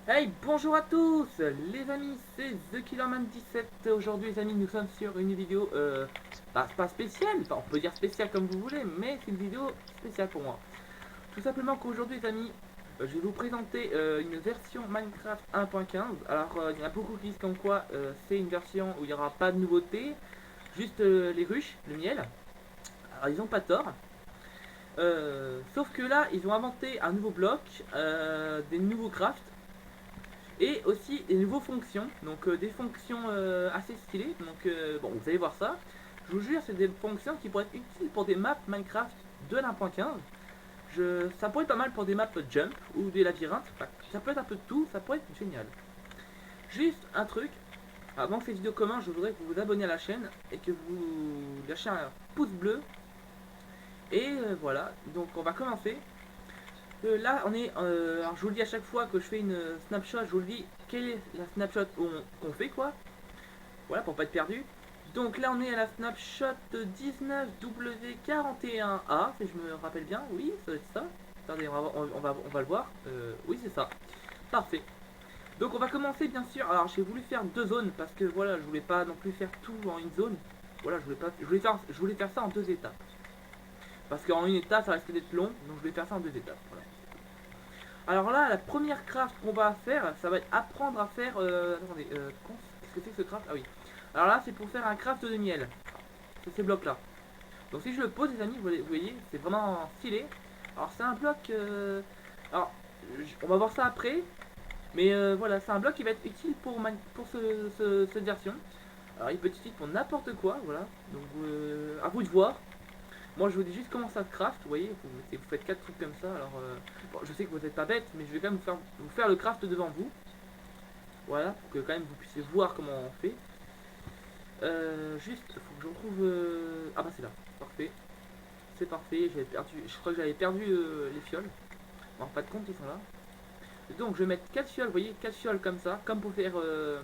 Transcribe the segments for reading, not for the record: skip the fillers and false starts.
Hey, bonjour à tous les amis, c'est TheKillerman17. Aujourd'hui les amis, nous sommes sur une vidéo pas spéciale, enfin, on peut dire spéciale comme vous voulez, mais c'est une vidéo spéciale pour moi. Tout simplement qu'aujourd'hui les amis, je vais vous présenter une version Minecraft 1.15. Alors il y en a beaucoup qui disent comme quoi c'est une version où il n'y aura pas de nouveautés, juste les ruches, le miel. Alors ils ont pas tort. Sauf que là, ils ont inventé un nouveau bloc, des nouveaux crafts et aussi des nouveaux fonctions, donc des fonctions assez stylées. Donc bon, vous allez voir ça. Je vous jure, c'est des fonctions qui pourraient être utiles pour des maps Minecraft de l'1.15. Ça pourrait être pas mal pour des maps jump ou des labyrinthes. Enfin, ça peut être un peu de tout, ça pourrait être génial. Juste un truc, avant que cette vidéo commence, je voudrais que vous vous abonnez à la chaîne et que vous lâchez un pouce bleu. Et voilà, donc on va commencer. Là, on est. Alors, je vous le dis à chaque fois que je fais une snapshot, je vous le dis quelle est la snapshot qu'on fait, quoi. Voilà, pour pas être perdu. Donc là, on est à la snapshot 19W41A, si je me rappelle bien. Oui, ça doit être ça. Attendez, on va le voir. Oui, c'est ça. Parfait. Donc, on va commencer, bien sûr. Alors, j'ai voulu faire deux zones parce que voilà, je voulais pas non plus faire tout en une zone. Voilà, je voulais faire ça en deux étapes. Parce qu'en une étape, ça risque d'être long, donc je vais faire ça en deux étapes. Voilà. Alors là, la première craft qu'on va faire, ça va être apprendre à faire. Attendez, qu'est-ce que c'est que ce craft? Ah oui. Alors là, c'est pour faire un craft de miel. C'est ces blocs là. Donc si je le pose, les amis, vous voyez, c'est vraiment stylé. Alors c'est un bloc. Alors, on va voir ça après. Mais voilà, c'est un bloc qui va être utile pour cette version. Alors il peut être utile pour n'importe quoi, voilà. Donc à vous de voir. Moi je vous dis juste comment ça se craft, vous voyez, vous faites 4 trucs comme ça, alors bon, je sais que vous n'êtes pas bête, mais je vais quand même vous faire le craft devant vous. Voilà, pour que quand même vous puissiez voir comment on fait. Juste, faut que je retrouve... Ah bah c'est là, parfait. C'est parfait, j'avais perdu, je crois que j'avais perdu les fioles. Non, pas de compte, ils sont là. Donc je vais mettre 4 fioles, vous voyez, 4 fioles comme ça, comme pour faire je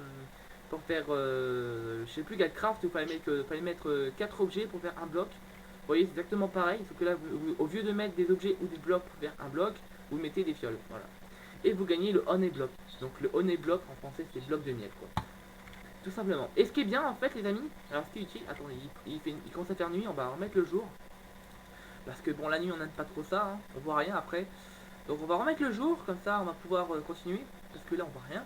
sais plus quel craft, il fallait mettre 4 objets pour faire un bloc. Vous voyez, c'est exactement pareil, sauf que là, au lieu de mettre des objets ou des blocs pour faire un bloc, vous mettez des fioles. Voilà. Et vous gagnez le honey block. Donc le honey block, en français, c'est bloc de miel, quoi. Tout simplement. Et ce qui est bien, en fait, les amis, alors ce qui est utile, attendez, il commence à faire nuit, on va remettre le jour. Parce que bon, la nuit, on n'aime pas trop ça, hein, on voit rien après. Donc on va remettre le jour, comme ça, on va pouvoir continuer. Parce que là, on voit rien.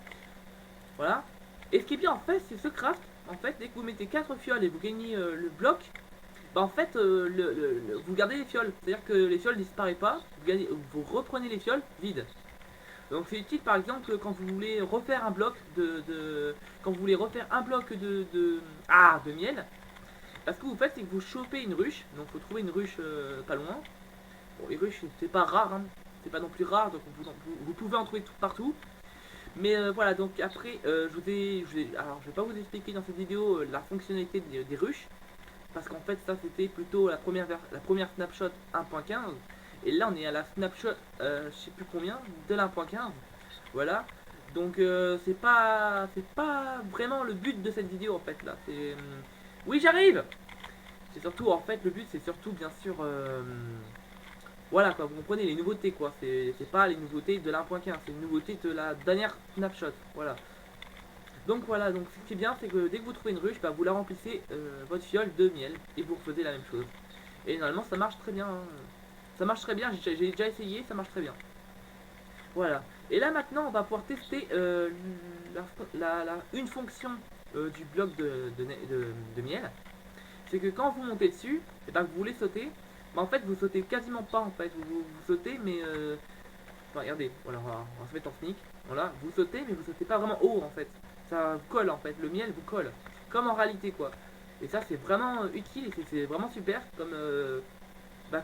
Voilà. Et ce qui est bien, en fait, c'est ce craft. En fait, dès que vous mettez 4 fioles et vous gagnez le bloc, bah en fait, vous gardez les fioles. C'est-à-dire que les fioles ne disparaissent pas. Vous reprenez les fioles vides. Donc c'est utile par exemple quand vous voulez refaire un bloc quand vous voulez refaire un bloc de miel. Parce que vous faites, c'est que vous chopez une ruche. Donc faut trouver une ruche pas loin. Bon, les ruches c'est pas rare, hein. C'est pas non plus rare, donc vous pouvez en trouver tout partout. Mais voilà, donc après, alors je vais pas vous expliquer dans cette vidéo la fonctionnalité des ruches. Parce qu'en fait, ça c'était plutôt la première snapshot 1.15. Et là, on est à la snapshot, je sais plus combien, de l'1.15. Voilà. Donc, c'est pas vraiment le but de cette vidéo en fait là. Oui, j'arrive. C'est surtout, en fait, le but c'est surtout, bien sûr, voilà quoi, vous comprenez les nouveautés quoi. C'est pas les nouveautés de l'1.15, c'est les nouveautés de la dernière snapshot. Voilà. Donc voilà, donc ce qui est bien, c'est que dès que vous trouvez une ruche, bah, vous la remplissez votre fiole de miel et vous refaisez la même chose. Et normalement, ça marche très bien, hein. Ça marche très bien, j'ai déjà essayé, ça marche très bien. Voilà. Et là maintenant, on va pouvoir tester une fonction du bloc de miel. C'est que quand vous montez dessus, et ben, que vous voulez sauter, bah, en fait, vous sautez quasiment pas en fait. Vous sautez, mais enfin, regardez, voilà, on va se mettre en sneak. Voilà, vous sautez, mais vous sautez pas vraiment haut en fait. Ça vous colle en fait, le miel vous colle. Comme en réalité quoi. Et ça c'est vraiment utile et c'est vraiment super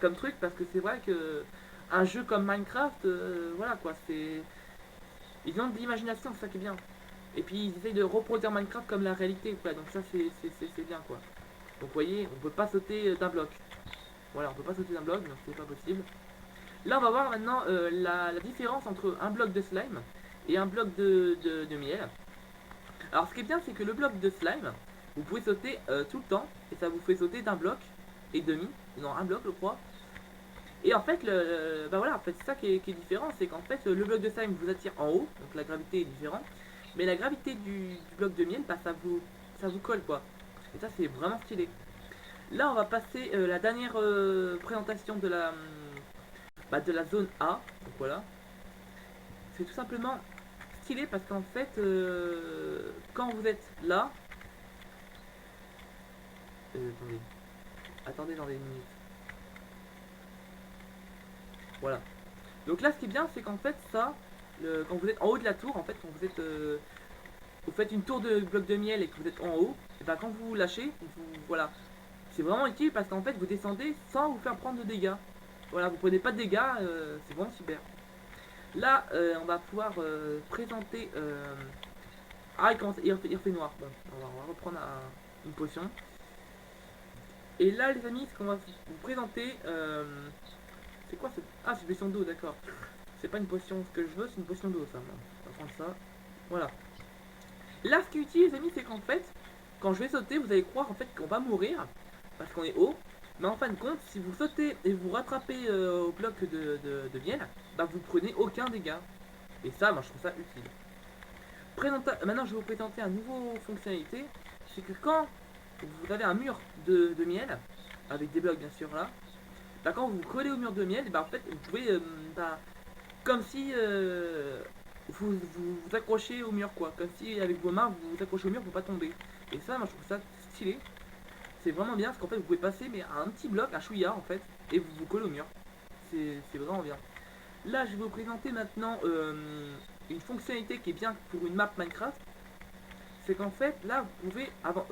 comme truc parce que c'est vrai que un jeu comme Minecraft, voilà quoi, c'est. Ils ont de l'imagination, c'est ça qui est bien. Et puis ils essayent de reproduire Minecraft comme la réalité quoi, donc ça c'est bien quoi. Donc vous voyez, on peut pas sauter d'un bloc. Voilà, on peut pas sauter d'un bloc, donc c'est pas possible. Là, on va voir maintenant la différence entre un bloc de slime et un bloc de miel. Alors, ce qui est bien, c'est que le bloc de slime, vous pouvez sauter tout le temps, et ça vous fait sauter d'un bloc et demi, non, un bloc, je crois. Et en fait, bah voilà, en fait, c'est ça qui est différent, c'est qu'en fait, le bloc de slime vous attire en haut, donc la gravité est différente, mais la gravité du bloc de miel, bah ça vous colle quoi. Et ça, c'est vraiment stylé. Là, on va passer la dernière présentation de la zone A. Donc voilà, c'est tout simplement stylé parce qu'en fait, quand vous êtes là, attendez, attendez dans des minutes. Voilà. Donc là, ce qui est bien, c'est qu'en fait, ça, quand vous êtes en haut de la tour, en fait, quand vous êtes, vous faites une tour de bloc de miel et que vous êtes en haut, et ben quand vous lâchez, voilà, c'est vraiment utile parce qu'en fait, vous descendez sans vous faire prendre de dégâts. Voilà, vous prenez pas de dégâts, c'est vraiment super. Là, on va pouvoir présenter. Ah, il refait noir. Bon, on va reprendre une potion. Et là, les amis, ce qu'on va vous présenter, c'est quoi cette... Ah, c'est une potion d'eau, d'accord. C'est pas une potion, ce que je veux, c'est une potion d'eau, ça. On va prendre ça. Voilà. Là, ce qui est utile, les amis, c'est qu'en fait, quand je vais sauter, vous allez croire en fait qu'on va mourir parce qu'on est haut. Mais en fin de compte, si vous sautez et vous rattrapez au bloc de miel, bah vous prenez aucun dégât. Et ça, moi, je trouve ça utile. Maintenant, je vais vous présenter une nouvelle fonctionnalité. C'est que quand vous avez un mur de miel, avec des blocs bien sûr là, bah, quand vous vous collez au mur de miel, bah, en fait, vous pouvez, bah, comme si vous accrochez au mur quoi. Comme si avec vos mains vous vous accrochez au mur pour pas tomber. Et ça, moi je trouve ça stylé. C'est vraiment bien parce qu'en fait vous pouvez passer mais à un petit bloc, un chouïa en fait, et vous vous collez au mur. C'est vraiment bien. Là je vais vous présenter maintenant une fonctionnalité qui est bien pour une map Minecraft. C'est qu'en fait là vous pouvez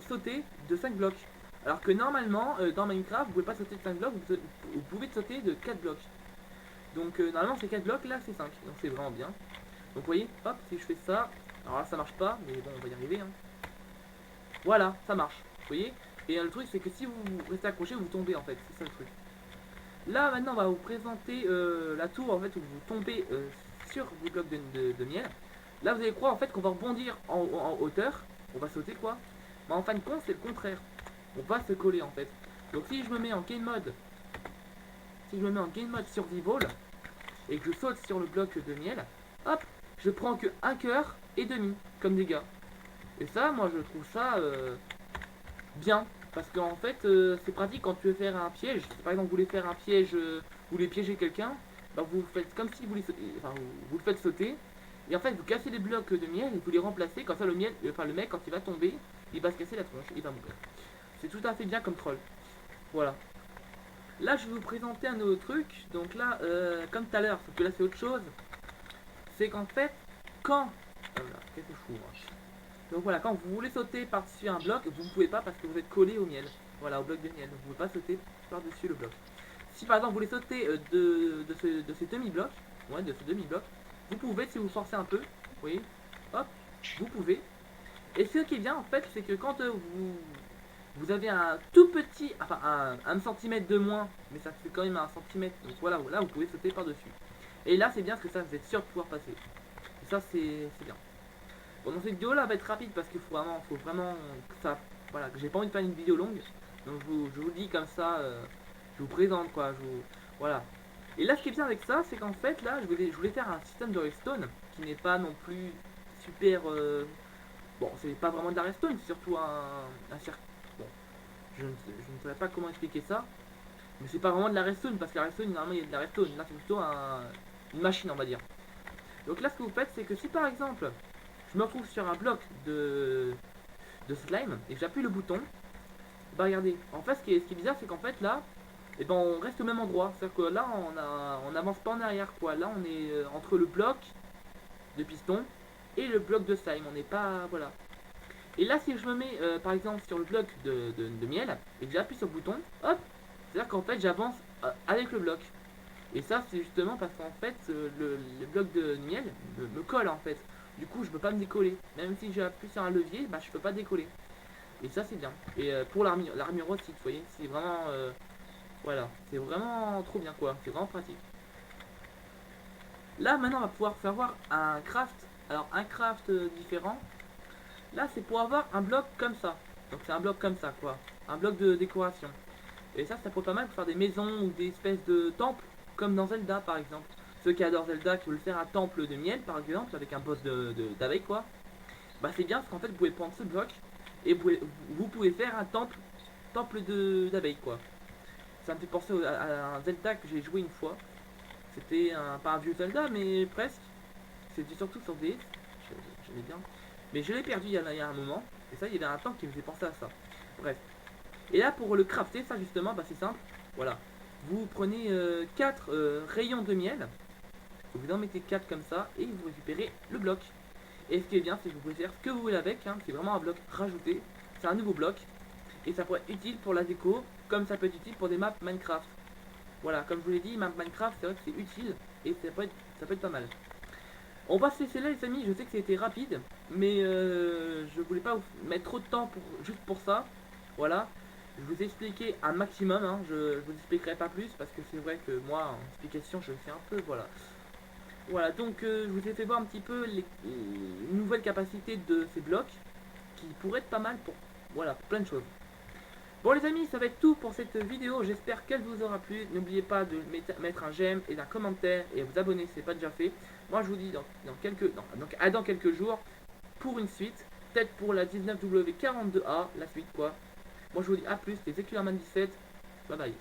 sauter de 5 blocs. Alors que normalement dans Minecraft vous pouvez pas sauter de 5 blocs, vous pouvez sauter de 4 blocs. Donc normalement c'est 4 blocs, là c'est 5. Donc c'est vraiment bien. Donc vous voyez, hop, si je fais ça, alors là ça marche pas, mais bon on va y arriver. Hein. Voilà, ça marche, vous voyez. Et le truc c'est que si vous restez accroché, vous tombez en fait, c'est ça le truc. Là maintenant on va vous présenter la tour en fait où vous tombez sur vos blocs de miel. Là vous allez croire en fait qu'on va rebondir en hauteur, on va sauter quoi. Mais en fin de compte c'est le contraire, on va se coller en fait. Donc si je me mets en game mode, survival et que je saute sur le bloc de miel, hop, je prends que un cœur et demi comme dégâts. Et ça, moi je trouve ça bien. Parce qu'en fait, c'est pratique quand tu veux faire un piège. Si par exemple vous voulez faire un piège, vous voulez piéger quelqu'un, bah, vous faites comme si vous voulez enfin, vous le faites sauter. Et en fait, vous cassez les blocs de miel et vous les remplacez. Comme ça, le miel, enfin le mec, quand il va tomber, il va se casser la tronche, il va mourir. C'est tout à fait bien comme troll. Voilà. Là, je vais vous présenter un autre truc. Donc là, comme tout à l'heure, sauf que là c'est autre chose. C'est qu'en fait, quand... qu'est-ce que je fous moi. Donc voilà, quand vous voulez sauter par-dessus un bloc, vous ne pouvez pas parce que vous êtes collé au miel. Voilà, au bloc de miel. Donc vous ne pouvez pas sauter par-dessus le bloc. Si par exemple vous voulez sauter de ces demi-blocs, ouais, de ce demi-bloc, vous pouvez si vous forcez un peu. Vous voyez, hop, vous pouvez. Et ce qui est bien en fait, c'est que quand vous avez un tout petit, enfin un centimètre de moins, mais ça fait quand même un centimètre. Donc voilà, là vous pouvez sauter par-dessus. Et là c'est bien parce que ça vous êtes sûr de pouvoir passer. Et ça c'est bien. Bon, dans cette vidéo là va être rapide parce qu'il faut vraiment que ça, voilà, que j'ai pas envie de faire une vidéo longue. Donc je vous dis comme ça, je vous présente quoi, voilà. Et là ce qui est bien avec ça, c'est qu'en fait là je voulais faire un système de redstone qui n'est pas non plus super, bon c'est pas vraiment de la redstone, c'est surtout un circuit. Bon, je ne saurais pas comment expliquer ça, mais c'est pas vraiment de la redstone parce que la redstone normalement il y a de la redstone, là c'est plutôt une machine on va dire. Donc là ce que vous faites c'est que si par exemple je me retrouve sur un bloc de slime et que j'appuie le bouton, bah regardez, en fait ce qui est bizarre c'est qu'en fait là, et ben on reste au même endroit, c'est à dire que là on avance pas en arrière quoi, là on est entre le bloc de piston et le bloc de slime, on n'est pas, voilà. Et là si je me mets par exemple sur le bloc de miel et que j'appuie sur le bouton, hop, c'est à dire qu'en fait j'avance avec le bloc. Et ça c'est justement parce qu'en fait le bloc de miel me colle en fait. Du coup je peux pas me décoller. Même si j'appuie sur un levier, bah je peux pas décoller. Et ça c'est bien. Et pour l'armure aussi, vous voyez, c'est vraiment voilà, c'est vraiment trop bien quoi, c'est vraiment pratique. Là maintenant on va pouvoir savoir un craft. Alors un craft différent. Là c'est pour avoir un bloc comme ça. Donc c'est un bloc comme ça quoi. Un bloc de décoration. Et ça pourrait pas mal pour faire des maisons ou des espèces de temples. comme dans Zelda par exemple. Ceux qui adorent Zelda, qui veulent faire un temple de miel par exemple, avec un boss d'abeille quoi, bah c'est bien parce qu'en fait vous pouvez prendre ce bloc et vous pouvez faire un temple d'abeille quoi. Ça me fait penser à un Zelda que j'ai joué une fois. C'était pas un vieux Zelda mais presque. C'était surtout sur DS, j'aimais bien. Mais je l'ai perdu il y a un moment, et ça il y avait un temps qui me faisait penser à ça. Bref. Et là pour le crafter, ça justement, bah c'est simple. Voilà. Vous prenez 4 rayons de miel, vous en mettez 4 comme ça, et vous récupérez le bloc. Et ce qui est bien, c'est que vous pouvez faire ce que vous voulez avec, hein. C'est vraiment un bloc rajouté, c'est un nouveau bloc, et ça pourrait être utile pour la déco, comme ça peut être utile pour des maps Minecraft. Voilà, comme je vous l'ai dit, map Minecraft, c'est vrai que c'est utile, et ça peut être pas mal. On va se laisser là les amis, je sais que c'était rapide, mais je voulais pas vous mettre trop de temps juste pour ça. Voilà, je vous ai expliqué un maximum, hein. Je vous expliquerai pas plus parce que c'est vrai que moi en explication je fais un peu, voilà. Voilà, donc je vous ai fait voir un petit peu les nouvelles capacités de ces blocs qui pourraient être pas mal pour, voilà, pour plein de choses. Bon les amis, ça va être tout pour cette vidéo, j'espère qu'elle vous aura plu. N'oubliez pas de mettre un j'aime et un commentaire et à vous abonner si ce n'est pas déjà fait. Moi je vous dis dans quelques jours pour une suite, peut-être pour la 19W42A, la suite quoi. Moi je vous dis à plus, c'était Zecularman17, bye bye.